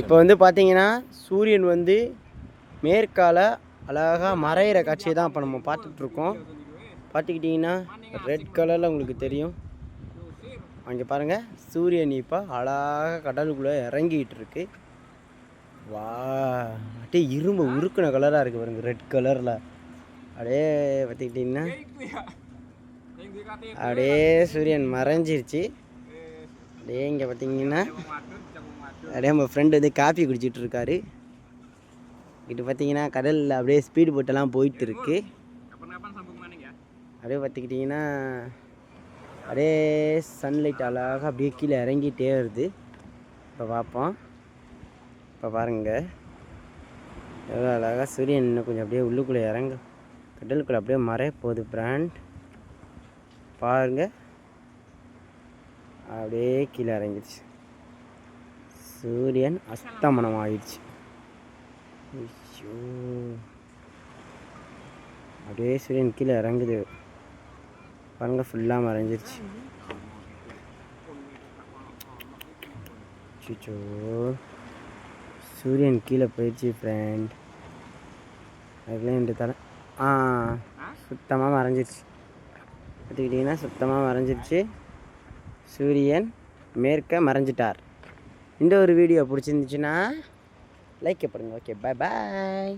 இப்போ வந்து பார்த்தீங்கன்னா சூரியன் வந்து மேற்கால அழகாக மறையிற காட்சியை தான் இப்போ நம்ம பார்த்துட்ருக்கோம். பார்த்துக்கிட்டிங்கன்னா ரெட் கலரில் உங்களுக்கு தெரியும். அங்கே பாருங்கள், சூரியன் இப்போ அழகாக கடலுக்குள்ளே இறங்கிட்டு இருக்கு. வா, அப்படியே இரும்பு உருக்குன கலராக இருக்குது பாருங்க, ரெட் கலரில். அப்படியே பார்த்துக்கிட்டிங்கன்னா அப்படியே சூரியன் மறைஞ்சிருச்சு. அப்படியே இங்கே பார்த்தீங்கன்னா அப்படியே நம்ம ஃப்ரெண்டு வந்து காஃபி குடிச்சிட்டு இருக்காரு. இது பார்த்தீங்கன்னா கடலில் அப்படியே ஸ்பீடு போட்டெல்லாம் போயிட்டு இருக்கு. அப்படியே பார்த்துக்கிட்டிங்கன்னா அப்படியே சன்லைட் அழகாக அப்படியே கீழே இறங்கிட்டே வருது. இப்போ பார்ப்போம். இப்போ பாருங்க, எவ்வளோ அழகாக சூரியன் இன்னும் கொஞ்சம் அப்படியே உள்ளுக்குள்ளே இறங்க, கடலுக்குள்ளே அப்படியே மறைய போகுது பிராண்ட். பாருங்க, அப்படியே கீழே இறங்கிடுச்சு. சூரியன் அஸ்தமனம் ஆயிடுச்சு. அப்படியே சூரியன் கீழே இறங்குது பாருங்க, ஃபுல்லாக மறைஞ்சிருச்சு. சிச்சோ, சூரியன் கீழே போயிடுச்சு ஃப்ரெண்ட். அதுக்குலாம் இந்த தலை சுத்தமாக மறைஞ்சிருச்சு. பார்த்துக்கிட்டிங்கன்னா சுத்தமாக மறைஞ்சிருச்சு. சூரியன் மேற்க மறைஞ்சிட்டார். இந்த ஒரு வீடியோ பிடிச்சிருந்துச்சுன்னா லைக் பண்ணுங்க. ஓகே, பாய் பாய்.